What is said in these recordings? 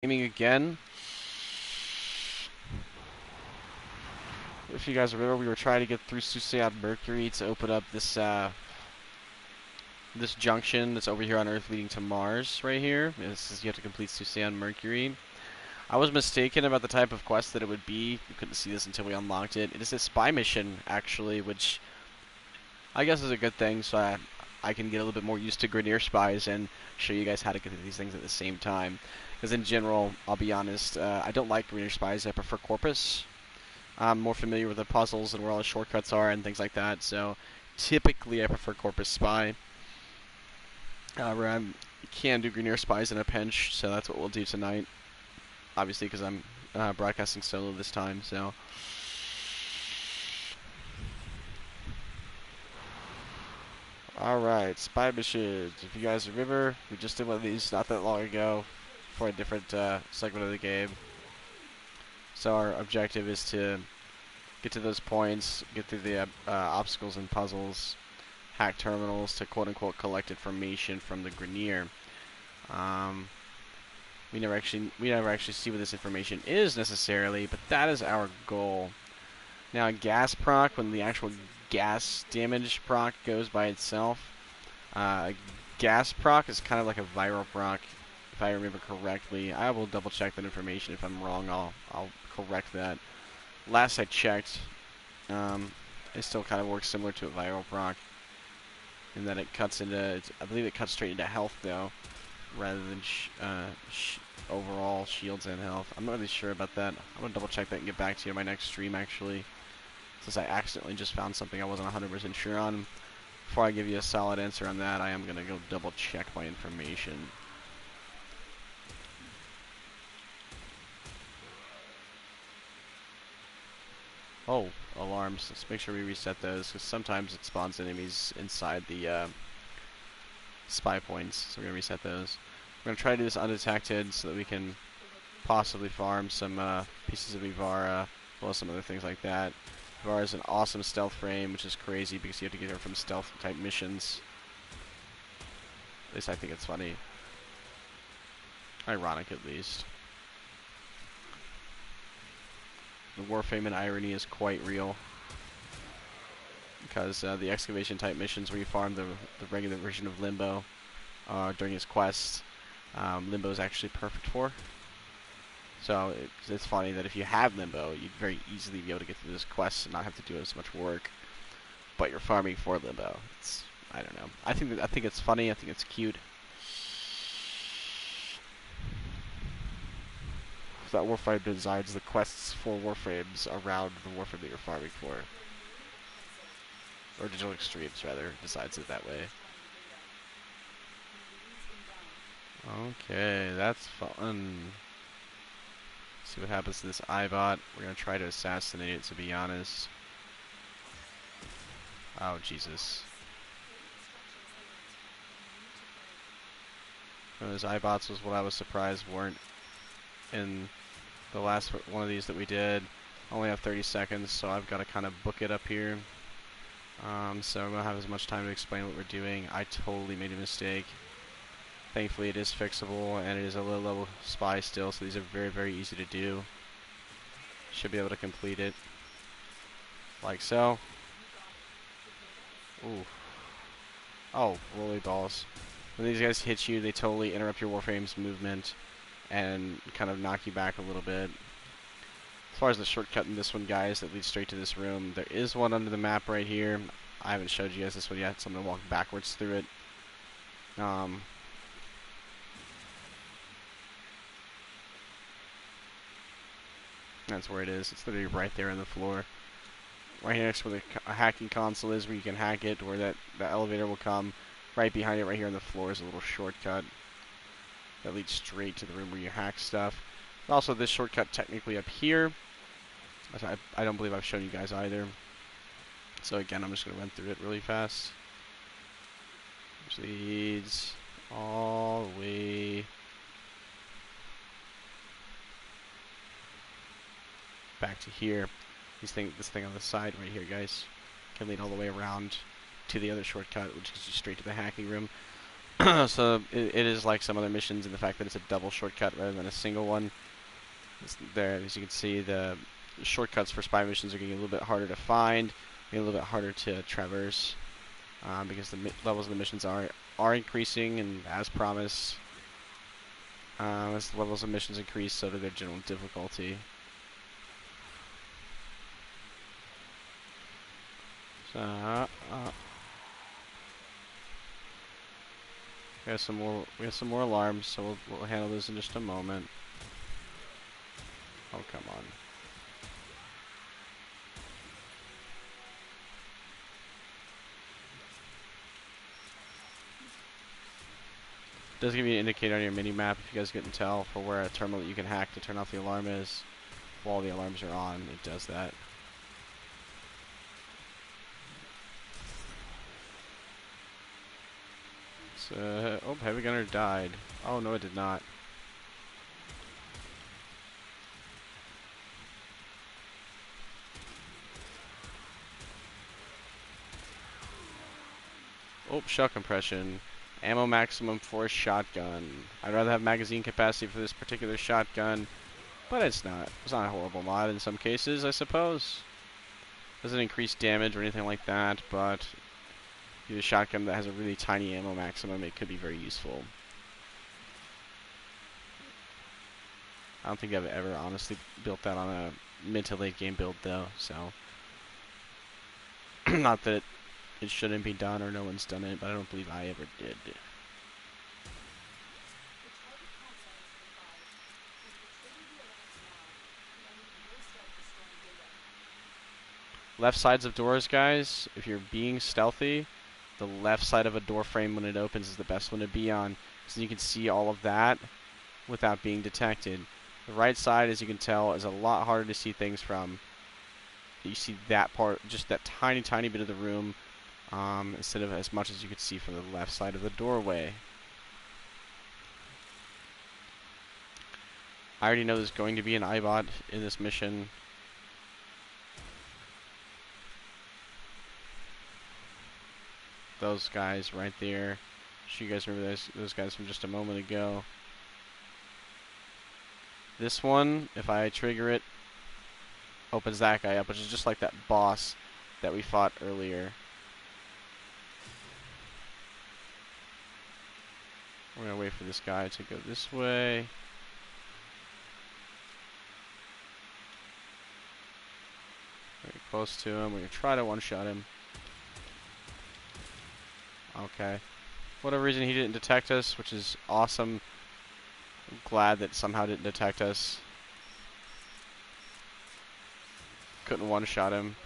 Gaming again. If you guys remember, we were trying to get through Susayan Mercury to open up this this junction that's over here on Earth leading to Mars right here. This is, you have to complete Susayan Mercury. I was mistaken about the type of quest that it would be. We couldn't see this until we unlocked it. It is a spy mission, actually, which I guess is a good thing, so I can get a little bit more used to Grineer spies and show you guys how to get through these things at the same time. Because in general, I'll be honest, I don't like Grineer spies. I prefer Corpus. I'm more familiar with the puzzles and where all the shortcuts are and things like that, so typically I prefer Corpus Spy. However, I can do Grineer Spies in a pinch, so that's what we'll do tonight. Obviously, because I'm broadcasting solo this time, so. Alright, spy missions. If you guys remember, we just did one of these not that long ago for a different segment of the game. So our objective is to get to those points, get through the obstacles and puzzles, hack terminals to quote-unquote collect information from the Grineer. We never actually see what this information is necessarily, but that is our goal. Now, a gas proc, when the actual gas damage proc goes by itself, a gas proc is kind of like a viral proc, if I remember correctly. I will double check that information. If I'm wrong, I'll correct that. Last I checked, it still kind of works similar to a viral proc, in that it cuts into, I believe it cuts straight into health though, rather than overall shields and health. I'm not really sure about that. I'm gonna double check that and get back to you on my next stream actually, since I accidentally just found something I wasn't 100% sure on. Before I give you a solid answer on that, I am gonna go double check my information. Oh, alarms. Let's make sure we reset those, because sometimes it spawns enemies inside the spy points, so we're going to reset those. We're going to try to do this undetected so that we can possibly farm some pieces of Ivara, as well as some other things like that. Ivara is an awesome stealth frame, which is crazy because you have to get her from stealth type missions. At least I think it's funny. Ironic, at least. The Warframe and irony is quite real, because the excavation type missions where you farm the regular version of Limbo during his quest, Limbo is actually perfect for. So it's funny that if you have Limbo, you'd very easily be able to get through this quest and not have to do as much work. But you're farming for Limbo. I don't know. I think it's funny. I think it's cute. That Warframe designs the quests for Warframes around the Warframe that you're farming for. Or Digital Extremes, rather, decides it that way. Okay, that's fun. Let's see what happens to this iBot. We're going to try to assassinate it, to be honest. Oh, Jesus. One of those iBots was what I was surprised weren't in the last one of these that we did. I only have 30 seconds, so I've got to kind of book it up here. So I'm going to have as much time to explain what we're doing. I totally made a mistake. Thankfully it is fixable, and it is a low level spy still, so these are very, very easy to do. Should be able to complete it. Like so. Ooh. Oh, rolly balls. When these guys hit you, they totally interrupt your Warframe's movement and kind of knock you back a little bit. As far as the shortcut in this one, guys, that leads straight to this room, there is one under the map right here. I haven't showed you guys this one yet, so I'm going to walk backwards through it. That's where it is. It's literally right there on the floor. Right here next to where the hacking console is, where you can hack it, where the elevator will come. Right behind it, right here on the floor, is a little shortcut that leads straight to the room where you hack stuff. Also, this shortcut technically up here, I don't believe I've shown you guys either. So again, I'm just going to run through it really fast. Which leads all the way back to here. This thing on the side right here, guys, can lead all the way around to the other shortcut, which gets you straight to the hacking room. So it is like some other missions in the fact that it's a double shortcut rather than a single one. There, as you can see, the shortcuts for spy missions are getting a little bit harder to find, getting a little bit harder to traverse, because the levels of the missions are increasing, and as promised, as the levels of missions increase, so do their general difficulty. So, we have some more alarms, so we'll handle those in just a moment. Oh, come on. It does give you an indicator on your mini-map if you guys can tell for where a terminal that you can hack to turn off the alarm is. While the alarms are on, it does that. So, oh, Heavy Gunner died. Oh, no, it did not. Oh, shell compression. Ammo maximum for a shotgun. I'd rather have magazine capacity for this particular shotgun, but it's not a horrible mod in some cases, I suppose. Doesn't increase damage or anything like that, but if you have a shotgun that has a really tiny ammo maximum, it could be very useful. I don't think I've ever honestly built that on a mid to late game build though, so not that it shouldn't be done or no one's done it, but I don't believe I ever did. Left sides of doors, guys, if you're being stealthy, the left side of a door frame when it opens is the best one to be on, so you can see all of that without being detected. The right side, as you can tell, is a lot harder to see things from. You see that part, just that tiny, tiny bit of the room, instead of as much as you could see from the left side of the doorway. I already know there's going to be an Eyebot in this mission. Those guys right there. You guys remember those guys from just a moment ago. This one, if I trigger it, opens that guy up, which is just like that boss that we fought earlier. We're going to wait for this guy to go this way. Very close to him. We're going to try to one-shot him. Okay. For whatever reason, he didn't detect us, which is awesome. I'm glad that somehow didn't detect us. Couldn't one-shot him.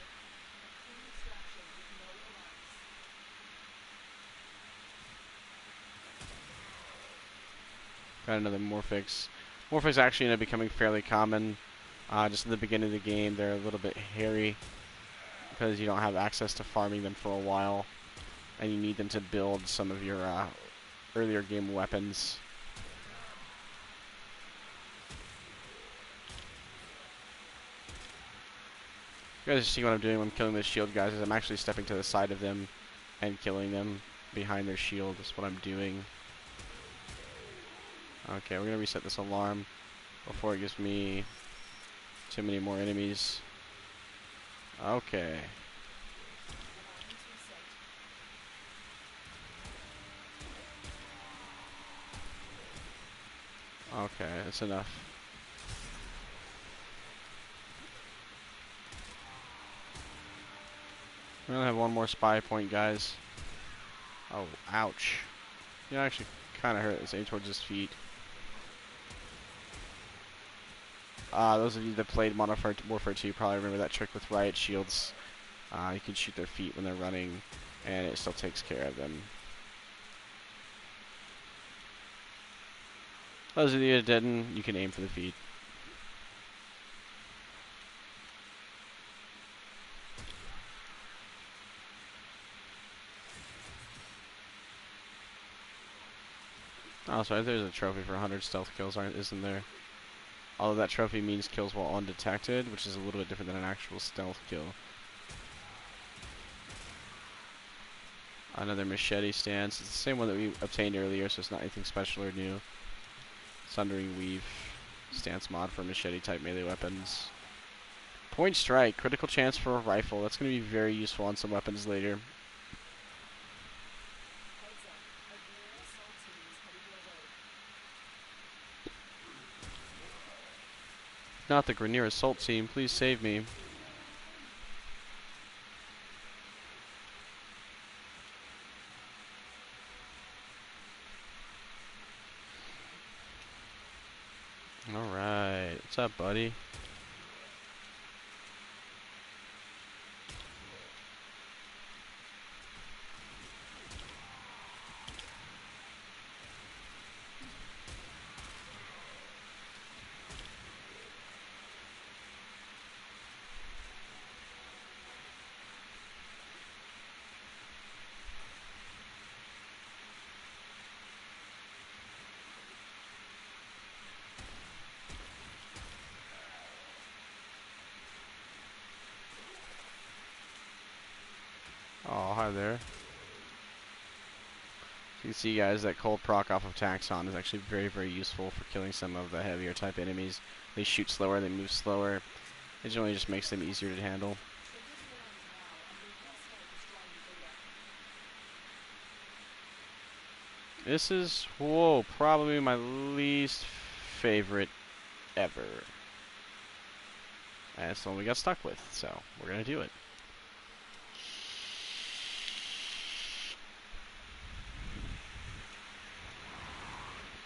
Got another Morphix. Morphix actually ended up becoming fairly common. Just in the beginning of the game, they're a little bit hairy because you don't have access to farming them for a while, and you need them to build some of your earlier game weapons. You guys see what I'm doing when I'm killing those shield guys is I'm actually stepping to the side of them and killing them behind their shield. That's what I'm doing. Okay, we're going to reset this alarm before it gives me too many more enemies. Okay. Okay, that's enough. We only have one more spy point, guys. Oh, ouch. Yeah, actually kind of hurt. Let's aim towards his feet. Those of you that played Modern Warfare 2 probably remember that trick with riot shields. You can shoot their feet when they're running, and it still takes care of them. Those of you that didn't, you can aim for the feet. Oh, sorry, there's a trophy for 100 stealth kills, isn't there? Although that trophy means kills while undetected, which is a little bit different than an actual stealth kill. Another machete stance. It's the same one that we obtained earlier, so it's not anything special or new. Sundering Weave stance mod for machete type melee weapons. Point Strike, critical chance for a rifle. That's going to be very useful on some weapons later. Not the Grenier Assault Team, please save me. Alright, what's up, buddy? Oh, hi there. You can see, guys, that cold proc off of Taxon is actually very, very useful for killing some of the heavier type enemies. They shoot slower, they move slower. It generally just makes them easier to handle. This is, whoa, probably my least favorite ever. And it's the one we got stuck with, so we're going to do it.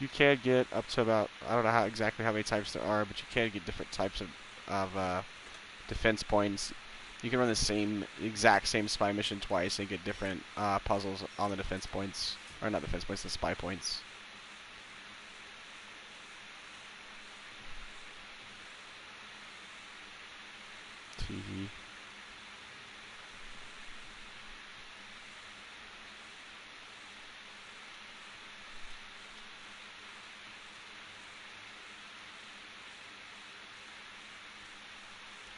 You can get up to about, I don't know exactly how many types there are, but you can get different types of defense points. You can run the exact same spy mission twice and get different puzzles on the defense points. Or not defense points, the spy points. TV.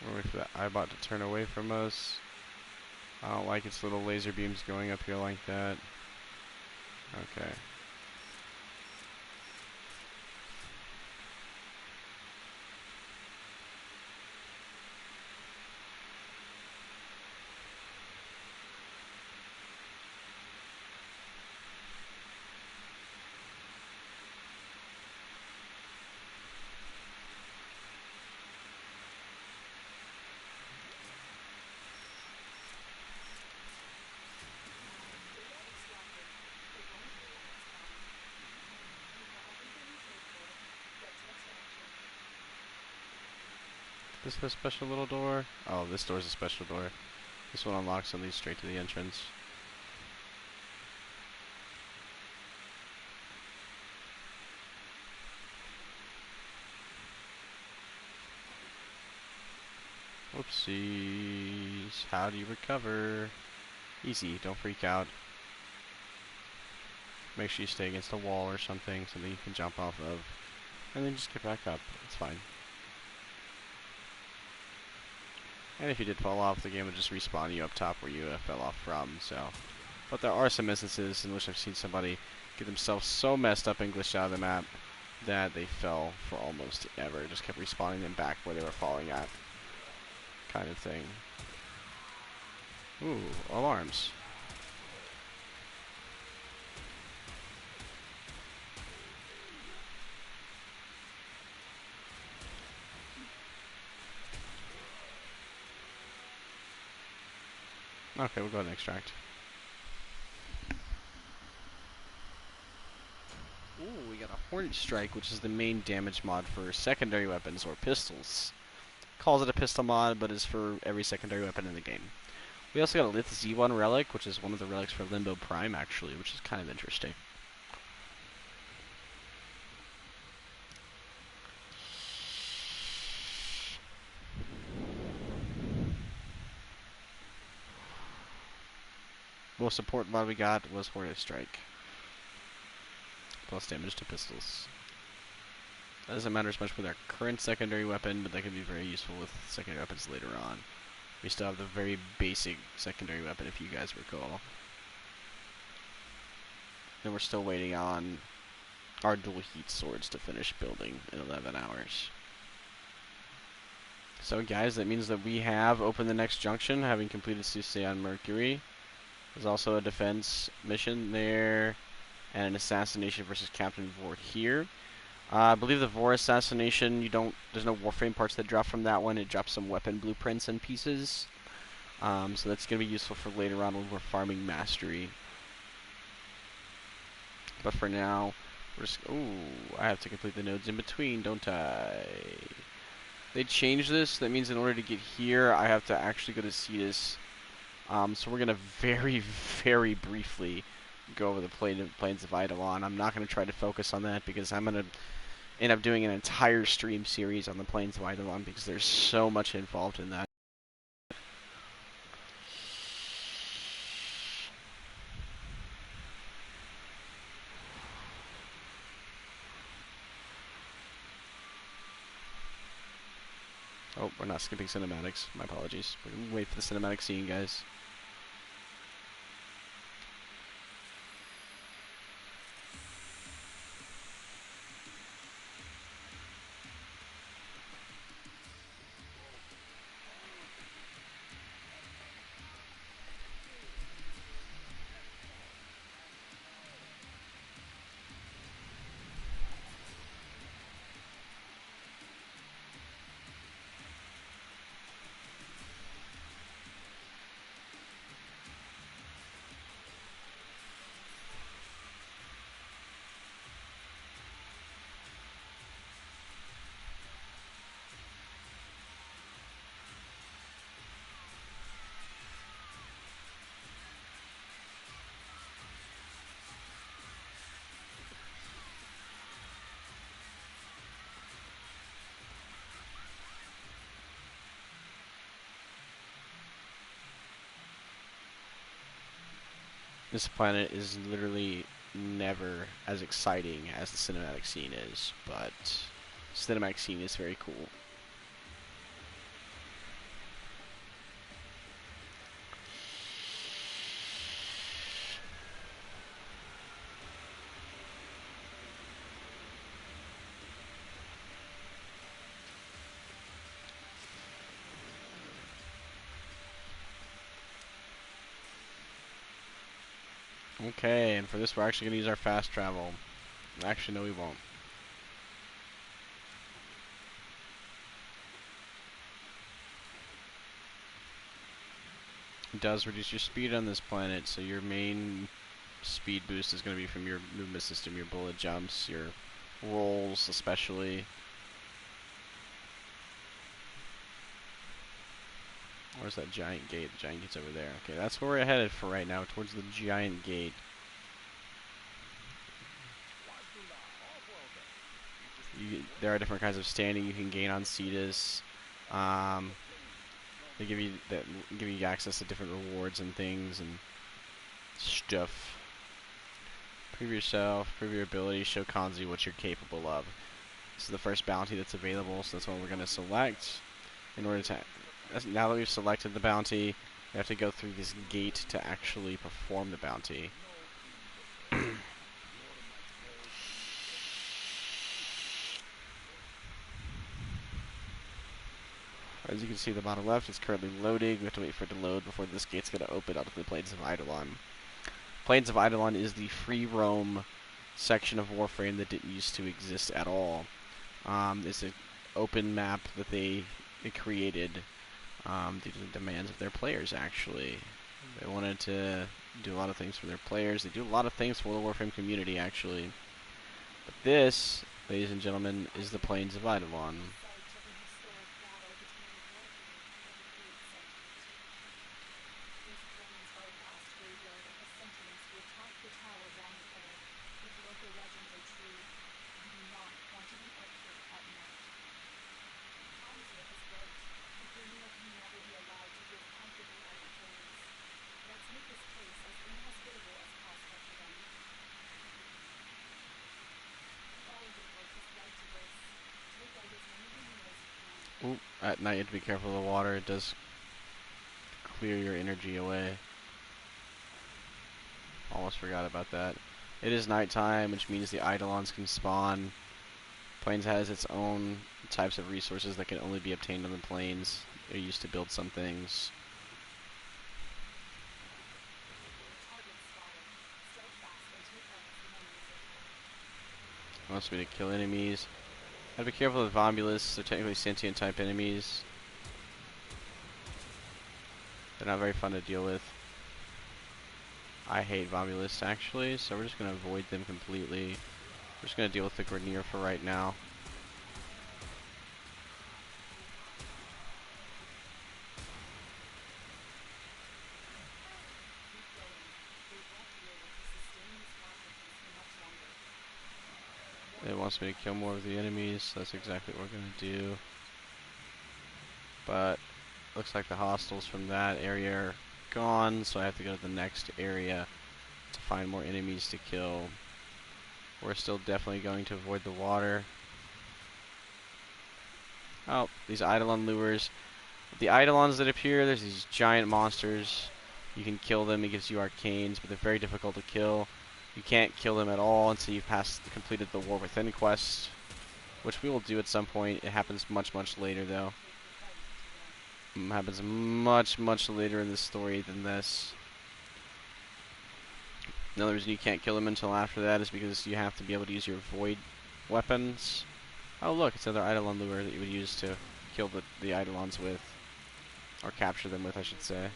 We'll wait for that Eyebot to turn away from us. I don't like its little laser beams going up here like that. Okay. Is this a special little door? Oh, this door's a special door. This one unlocks and leads straight to the entrance. Whoopsies. How do you recover? Easy, don't freak out. Make sure you stay against a wall or something you can jump off of. And then just get back up. It's fine. And if you did fall off, the game would just respawn you up top where you fell off from, so. But there are some instances in which I've seen somebody get themselves so messed up and glitched out of the map that they fell for almost ever. Just kept respawning them back where they were falling at. Kind of thing. Ooh, alarms. Okay, we'll go ahead and extract. Ooh, we got a Hornet Strike, which is the main damage mod for secondary weapons or pistols. Calls it a pistol mod, but is for every secondary weapon in the game. We also got a Lith Z1 relic, which is one of the relics for Limbo Prime, actually, which is kind of interesting. Most support mod we got was Hornet Strike. Plus damage to pistols. That doesn't matter as much with our current secondary weapon, but that can be very useful with secondary weapons later on. We still have the very basic secondary weapon, if you guys recall. And we're still waiting on our dual heat swords to finish building in 11 hours. So guys, that means that we have opened the next junction, having completed Susei on Mercury. There's also a defense mission there, and an assassination versus Captain Vor here. I believe the Vor assassination, there's no Warframe parts that drop from that one. It drops some weapon blueprints and pieces. So that's going to be useful for later on when we're farming Mastery. But for now, we're just... Ooh, I have to complete the nodes in between, don't I? They changed this. That means in order to get here, I have to actually go to Cetus. So we're going to very, very briefly go over the plains of Eidolon. I'm not going to try to focus on that because I'm going to end up doing an entire stream series on the plains of Eidolon because there's so much involved in that. Oh, we're not skipping cinematics. My apologies. We're going to wait for the cinematic scene, guys. This planet is literally never as exciting as the cinematic scene is, but the cinematic scene is very cool. Okay, and for this we're actually going to use our fast travel. Actually, no we won't. It does reduce your speed on this planet, so your main speed boost is going to be from your movement system, your bullet jumps, your rolls especially. Where's that giant gate? The giant gate's over there. Okay, that's where we're headed for right now, towards the giant gate. There are different kinds of standing you can gain on Cetus. They give you access to different rewards and things and stuff. Prove yourself, prove your ability, show Kanzi what you're capable of. This is the first bounty that's available, so that's what we're going to select. In order to, now that we've selected the bounty, we have to go through this gate to actually perform the bounty. As you can see, the bottom left is currently loading. We have to wait for it to load before this gate's going to open onto the Plains of Eidolon. Plains of Eidolon is the free roam section of Warframe that didn't used to exist at all. It's an open map that they created due to the demands of their players, actually. They wanted to do a lot of things for their players. They do a lot of things for the Warframe community, actually. But this, ladies and gentlemen, is the Plains of Eidolon. Ooh, at night you have to be careful of the water. It does clear your energy away. Almost forgot about that. It is nighttime, which means the Eidolons can spawn. Plains has its own types of resources that can only be obtained on the plains. They're used to build some things. It wants me to kill enemies. Gotta be careful with Vomulus. They're technically sentient type enemies. They're not very fun to deal with. I hate Vomulus actually, so we're just gonna avoid them completely. We're just gonna deal with the Grenier for right now. It wants me to kill more of the enemies, so that's exactly what we're gonna do. But looks like the hostiles from that area are gone, so I have to go to the next area to find more enemies to kill. We're still definitely going to avoid the water. Oh, these Eidolon lures. The Eidolons that appear, there's these giant monsters. You can kill them, it gives you arcanes, but they're very difficult to kill. You can't kill them at all until you've completed the War Within quest, which we will do at some point. It happens much, much later, though. It happens much, much later in the story than this. Another reason you can't kill them until after that is because you have to be able to use your Void weapons. Oh look, it's another Eidolon lure that you would use to kill the Eidolons with. Or capture them with, I should say.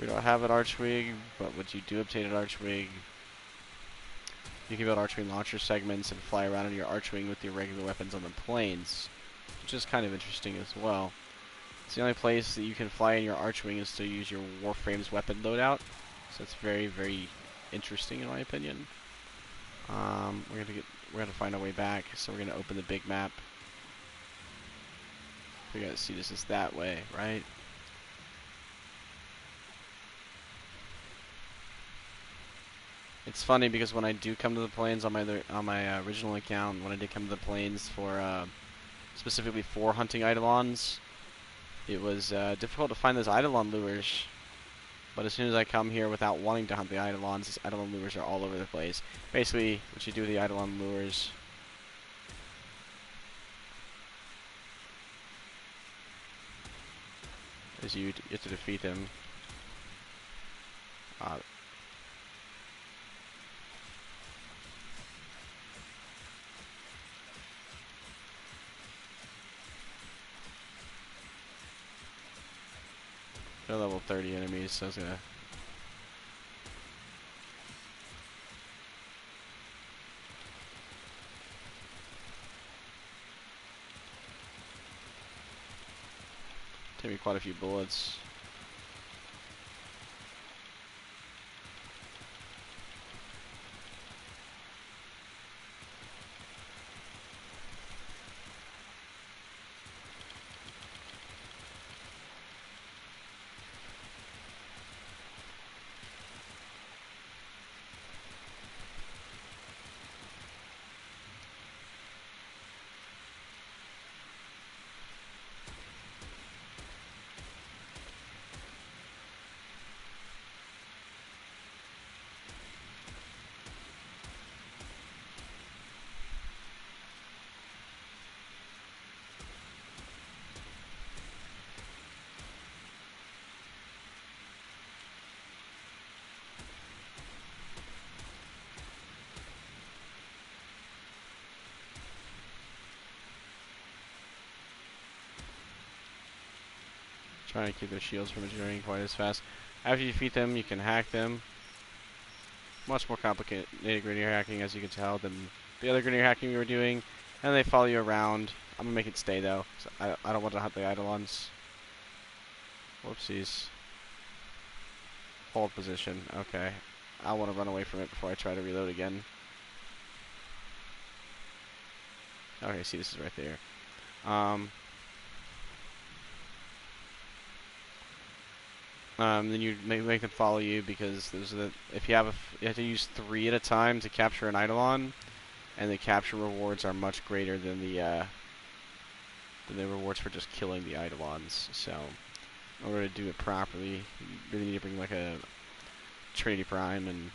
We don't have an Archwing, but what you do obtain an Archwing, you can build Archwing launcher segments and fly around on your Archwing with your regular weapons on the plains, which is kind of interesting as well. It's the only place that you can fly in your Archwing is to use your Warframe's weapon loadout, so it's very, very interesting in my opinion. We're gonna find our way back, so we're gonna open the big map. We gotta see this is that way, right? It's funny because when I do come to the plains on my original account, when I did come to the plains for specifically for hunting Eidolons, it was difficult to find those Eidolon lures. But as soon as I come here without wanting to hunt the Eidolons, these Eidolon lures are all over the place. Basically, what you do with the Eidolon lures is you have to defeat them. They're level 30 enemies, so it's gonna... take me quite a few bullets. Trying to keep their shields from adjourning quite as fast. After you defeat them, you can hack them. Much more complicated Grenier hacking, as you can tell, than the other Grenier hacking we were doing. And they follow you around. I'm gonna make it stay though. I don't want to hunt the Eidolons. Whoopsies. Hold position. Okay. I want to run away from it before I try to reload again. Okay, see, this is right there. Then you make them follow you because if you have to use 3 at a time to capture an Eidolon, and the capture rewards are much greater than the rewards for just killing the Eidolons. So in order to do it properly, you really need to bring like a Trinity Prime and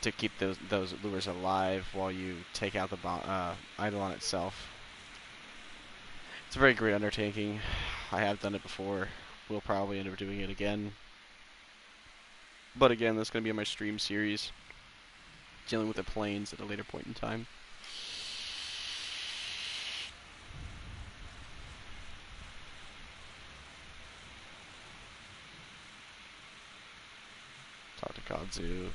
to keep those lures alive while you take out the Eidolon itself. It's a very great undertaking. I have done it before. We'll probably end up doing it again. But again, that's going to be in my stream series, dealing with the planes at a later point in time. Talk to Kadzu.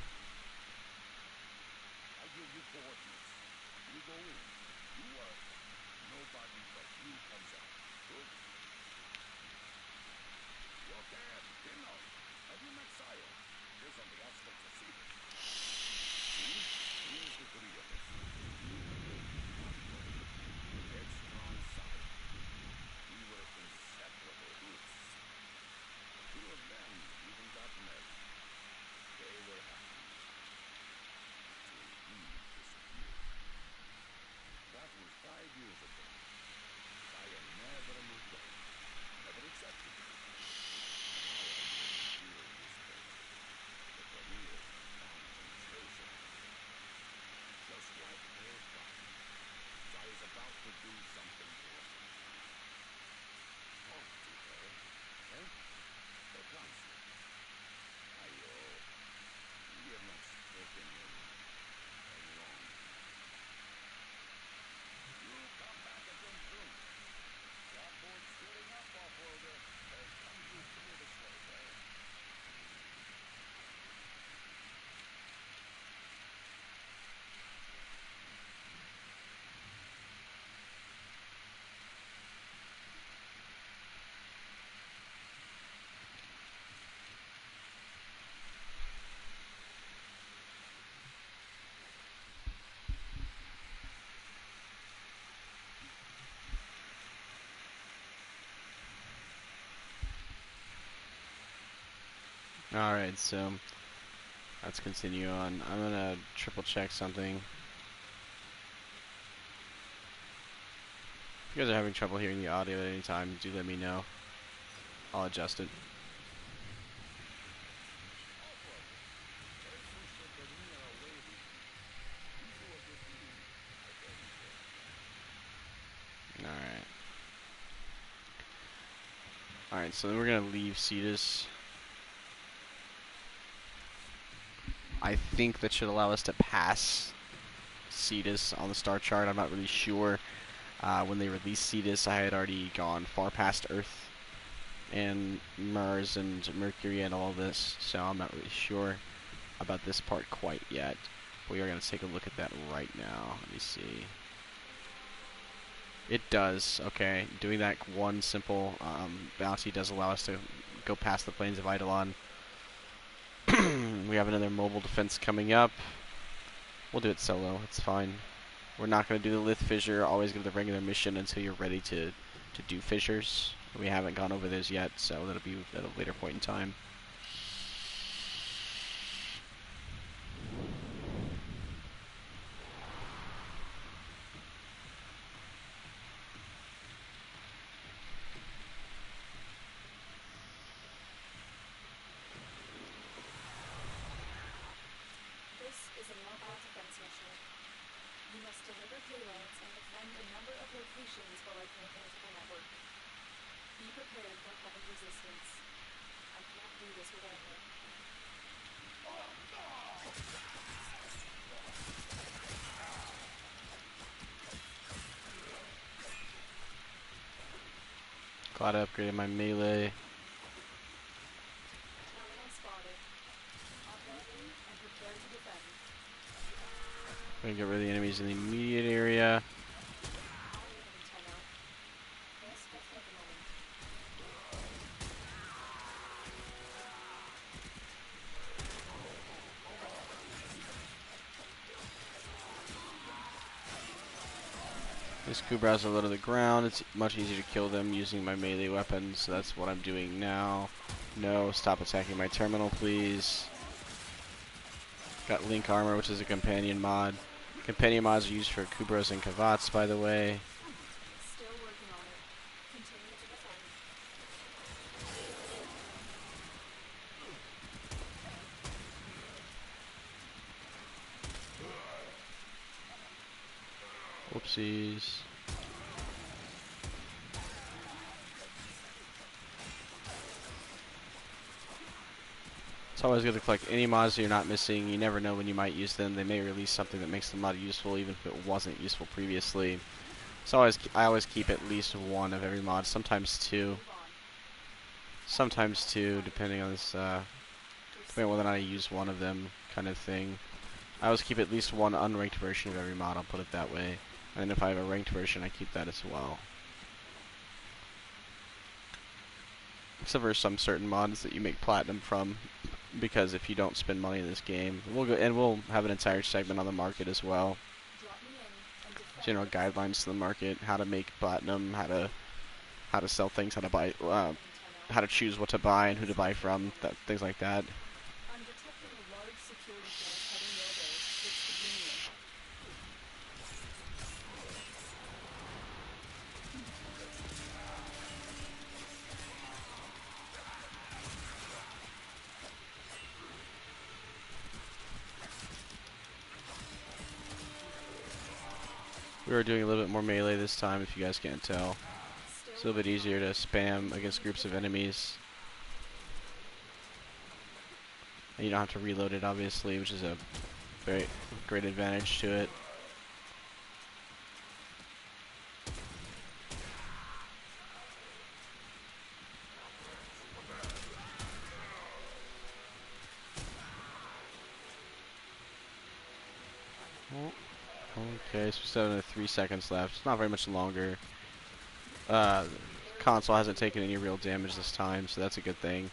Alright, so let's continue on. I'm gonna triple check something. If you guys are having trouble hearing the audio at any time, do let me know. I'll adjust it. Alright. Alright, so then we're gonna leave Cetus. I think that should allow us to pass Cetus on the star chart. I'm not really sure. When they released Cetus, I had already gone far past Earth and Mars and Mercury and all this, so I'm not really sure about this part quite yet. But we are going to take a look at that right now. Let me see. It does. Okay, doing that one simple bounty does allow us to go past the plains of Eidolon. We have another mobile defense coming up. We'll do it solo. It's fine. We're not going to do the Lith Fissure. Always give the regular mission until you're ready to do fissures. We haven't gone over those yet, so that'll be at a later point in time. Glad I upgraded my melee. Gonna get rid of the enemies in the immediate area. These Kubrows are low to the ground. It's much easier to kill them using my melee weapons, so that's what I'm doing now. No, stop attacking my terminal, please. Got Link Armor, which is a companion mod. Companion mods are used for Kubrows and Kavats, by the way. Whoopsies. It's always good to collect any mods that you're not missing. You never know when you might use them. They may release something that makes the mod useful even if it wasn't useful previously. So I always keep at least one of every mod, sometimes two. Sometimes two, depending on this, depending on whether or not I use one of them, kind of thing. I always keep at least one unranked version of every mod, I'll put it that way. And if I have a ranked version, I keep that as well. Except for some certain mods that you make platinum from, because if you don't spend money in this game, we'll have an entire segment on the market as well. General guidelines to the market, how to make platinum, how to sell things, how to buy, how to choose what to buy and who to buy from, things like that. We are doing a little bit more melee this time, if you guys can't tell. It's a little bit easier to spam against groups of enemies. And you don't have to reload it, obviously, which is a very great advantage to it. Okay, so we still have another 3 seconds left. It's not very much longer. Console hasn't taken any real damage this time, so that's a good thing.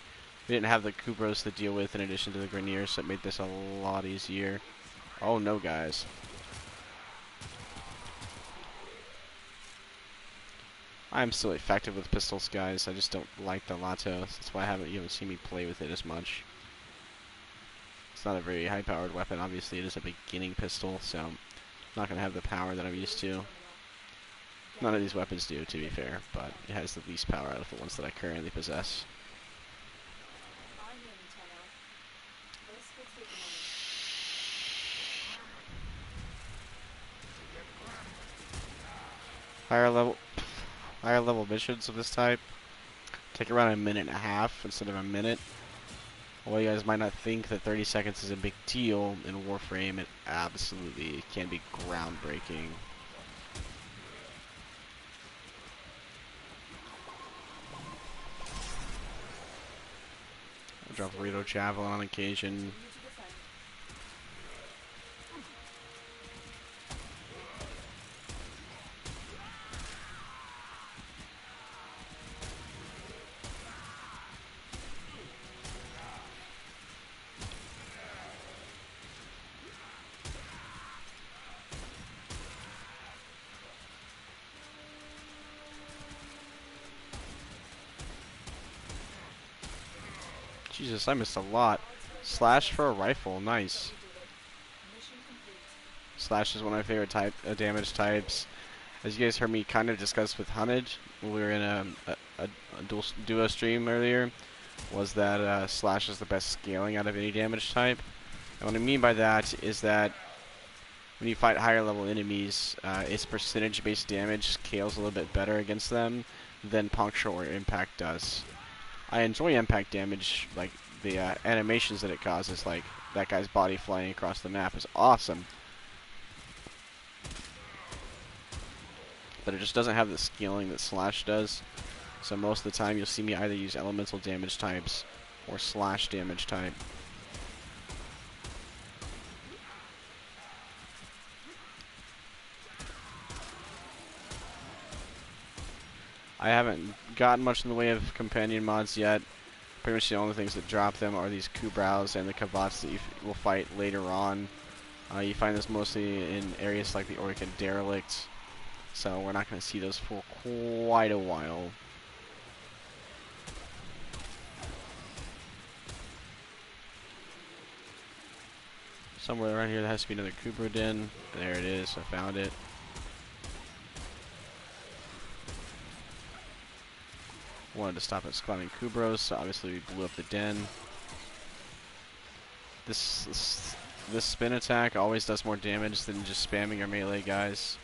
We didn't have the Kubrows to deal with in addition to the Greniers, so it made this a lot easier. Oh no, guys. I'm still effective with pistols, guys. I just don't like the Latos. That's why you haven't seen me play with it as much. It's not a very high-powered weapon. Obviously, it is a beginning pistol, so not going to have the power that I'm used to. None of these weapons do, to be fair, but it has the least power out of the ones that I currently possess. Higher level missions of this type take around a minute and a half instead of a minute. While you guys might not think that 30 seconds is a big deal in Warframe, it absolutely can be groundbreaking. I'll drop Burrito Javelin on occasion. Jesus, I missed a lot. Slash for a rifle, nice. Slash is one of my favorite damage types. As you guys heard me kind of discuss with Hunnage when we were in a duo stream earlier, was that Slash is the best scaling out of any damage type. And what I mean by that is that when you fight higher level enemies, its percentage-based damage scales a little bit better against them than puncture or impact does. I enjoy impact damage, like the animations that it causes, like that guy's body flying across the map is awesome. But it just doesn't have the scaling that Slash does. So most of the time you'll see me either use elemental damage types or Slash damage type. I haven't gotten much in the way of companion mods yet. Pretty much the only things that drop them are these Kubrows and the Kavats that you will fight later on. You find this mostly in areas like the Orican Derelict. so we're not going to see those for quite a while. Somewhere around here there has to be another Kubro Den. There it is, I found it. Wanted to stop at spawning Kubros, so obviously we blew up the den. This spin attack always does more damage than just spamming your melee guys.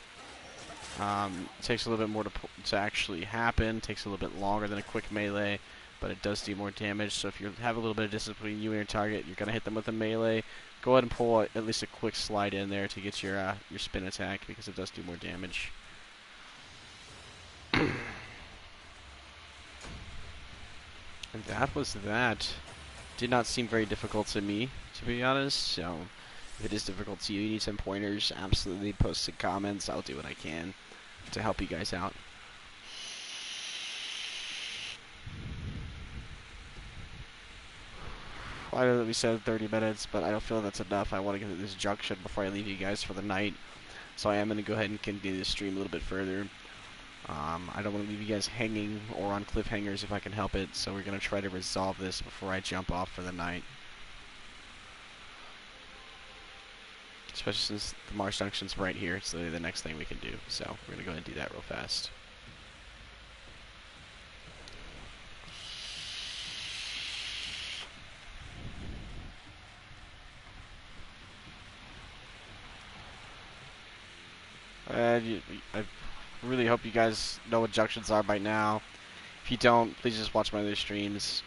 It takes a little bit more to actually happen. It takes a little bit longer than a quick melee, but it does do more damage. So if you have a little bit of distance between you and your target, you're gonna hit them with a melee. Go ahead and pull at least a quick slide in there to get your spin attack, because it does do more damage. And that was that. Did not seem very difficult to me, to be honest. So if it is difficult to you, you need some pointers, absolutely post some comments. I'll do what I can to help you guys out. I know that we said 30 minutes, but I don't feel that's enough. I want to get to this junction before I leave you guys for the night. So I am going to go ahead and continue the stream a little bit further. I don't want to leave you guys hanging or on cliffhangers if I can help it. So we're going to try to resolve this before I jump off for the night. Especially since the Mars Junction's right here. It's literally the next thing we can do. So we're going to go ahead and do that real fast. I really hope you guys know what junctions are by now. If you don't, please just watch my other streams.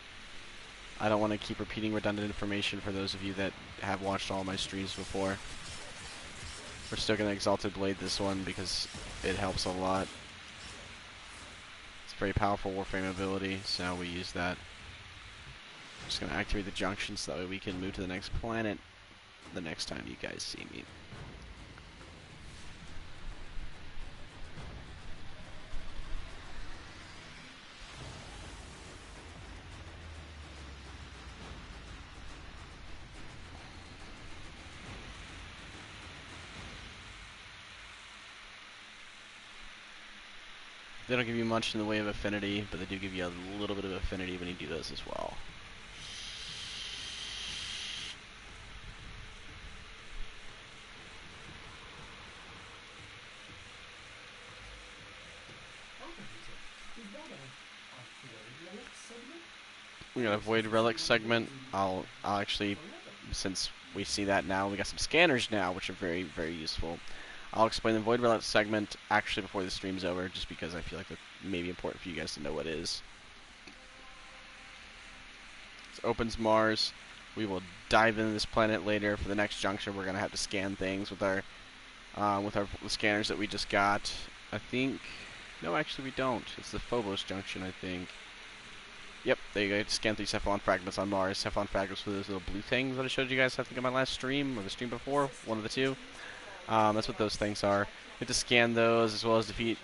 I don't want to keep repeating redundant information for those of you that have watched all my streams before. We're still going to Exalted Blade this one because it helps a lot. It's a very powerful Warframe ability, so we use that. Just going to activate the junction so that way we can move to the next planet the next time you guys see me. They don't give you much in the way of affinity, but they do give you a little bit of affinity when you do those as well. We got a Void Relic segment. I'll actually, since we see that now, we got some scanners now, which are very, very useful. I'll explain the Void Relic segment actually before the stream's over, just because I feel like it may be important for you guys to know what it is. It opens Mars. We will dive into this planet later. For the next junction, we're going to have to scan things with our scanners that we just got. I think... No, actually we don't. It's the Phobos junction, I think. Yep, there you go. Scan 3 Cephalon fragments on Mars. Cephalon fragments were those little blue things that I showed you guys, I think, on my last stream, or the stream before. One of the two. That's what those things are. We have to scan those, as well as defeat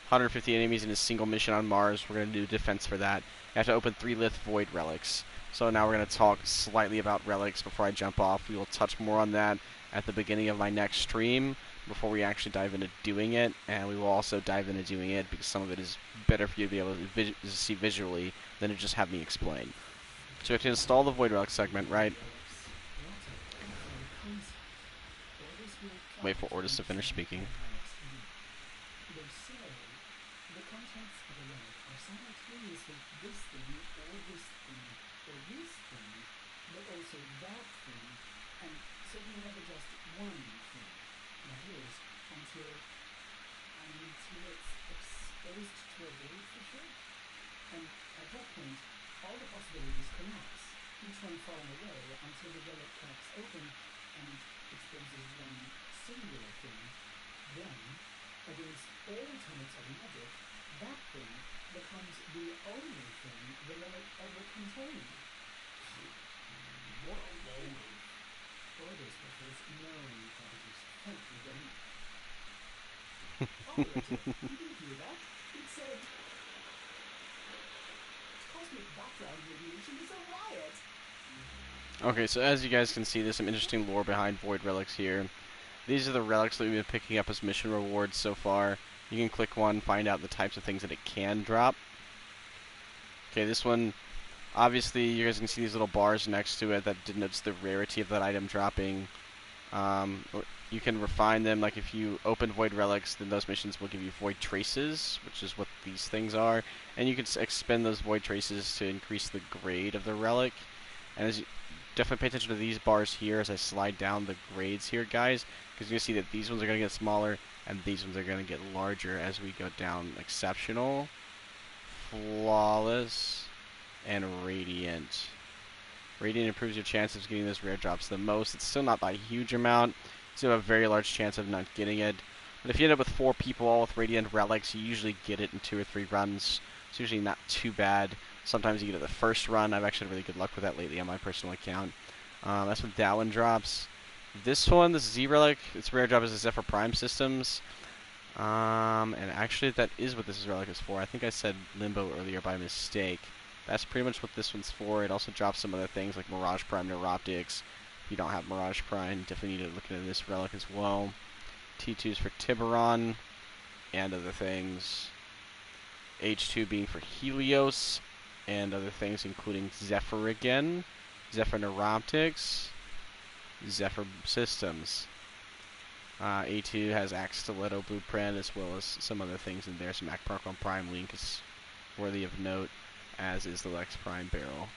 150 enemies in a single mission on Mars. We're going to do defense for that. You have to open 3 Lith Void Relics. So now we're going to talk slightly about relics before I jump off. We will touch more on that at the beginning of my next stream, before we actually dive into doing it. And we will also dive into doing it, because some of it is better for you to be able to see visually than to just have me explain. So we have to install the Void Relic segment, right? Wait for Ordis to finish speaking. Okay, so as you guys can see, there's some interesting lore behind Void Relics here. These are the relics that we've been picking up as mission rewards so far. You can click one, find out the types of things that it can drop. Okay, this one, obviously, you guys can see these little bars next to it that denotes the rarity of that item dropping. You can refine them, like if you open Void Relics, then those missions will give you Void Traces, which is what these things are, and you can expend those Void Traces to increase the grade of the relic. And as you definitely pay attention to these bars here as I slide down the grades here, guys, because you can see that these ones are going to get smaller, and these ones are going to get larger as we go down Exceptional, Flawless, and Radiant. Radiant improves your chances of getting those rare drops the most. It's still not by a huge amount. You still have a very large chance of not getting it. But if you end up with 4 people all with Radiant Relics, you usually get it in 2 or 3 runs. It's usually not too bad. Sometimes you get it the first run. I've actually had really good luck with that lately on my personal account. That's what that one drops. This one, this Z Relic, its rare drop is the Zephyr Prime Systems. And actually that is what this relic is for. I think I said Limbo earlier by mistake. That's pretty much what this one's for. It also drops some other things like Mirage Prime Neuroptics. If you don't have Mirage Prime, definitely need to look into this relic as well. T2's for Tiburon and other things. H2 being for Helios and other things, including Zephyr again, Zephyr Neuroptics, Zephyr Systems. A2 has Axe Stiletto Blueprint as well as some other things in there. Some Akparkon Prime Link is worthy of note, as is the Lex Prime Barrel.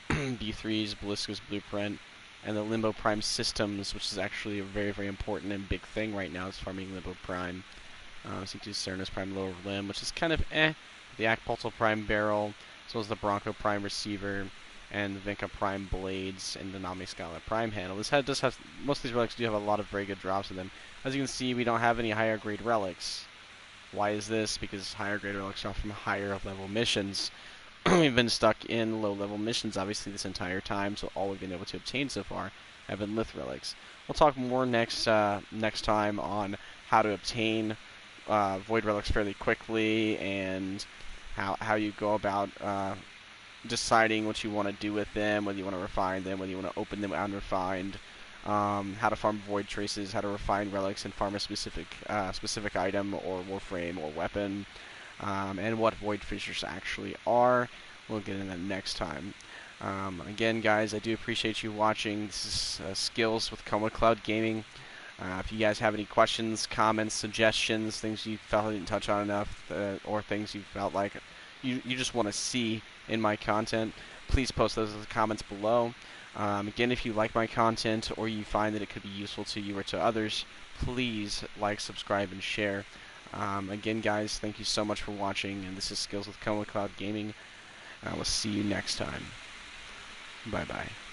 B3's Ballistica's Blueprint, and the Limbo Prime Systems, which is actually a very, very important and big thing right now, is farming Limbo Prime. C2's Cernos Prime Lower Limb, which is kind of the Akpultal Prime Barrel, as well as the Bronco Prime Receiver, and the Vinca Prime Blades, and the Nami Scala Prime Handle. This head does have, most of these relics do have a lot of very good drops in them. As you can see, we don't have any higher grade relics. Why is this? Because higher grade relics are from higher level missions. We've been stuck in low level missions, obviously, this entire time, so all we've been able to obtain so far have been Lith relics. We'll talk more next time on how to obtain Void relics fairly quickly, and how you go about deciding what you want to do with them, whether you want to refine them, whether you want to open them unrefined, how to farm Void Traces, how to refine relics and farm a specific item or Warframe or weapon, and what Void Fissures actually are. We'll get into that next time. Again, guys, I do appreciate you watching. This is Skillz with ComaCloud Gaming. If you guys have any questions, comments, suggestions, things you felt I didn't touch on enough, or things you felt like you just want to see in my content, please post those in the comments below. Again, if you like my content or you find that it could be useful to you or to others, please like, subscribe, and share. Again, guys, thank you so much for watching, and this is Skillz with ComaCloud Gaming. I will see you next time. Bye-bye.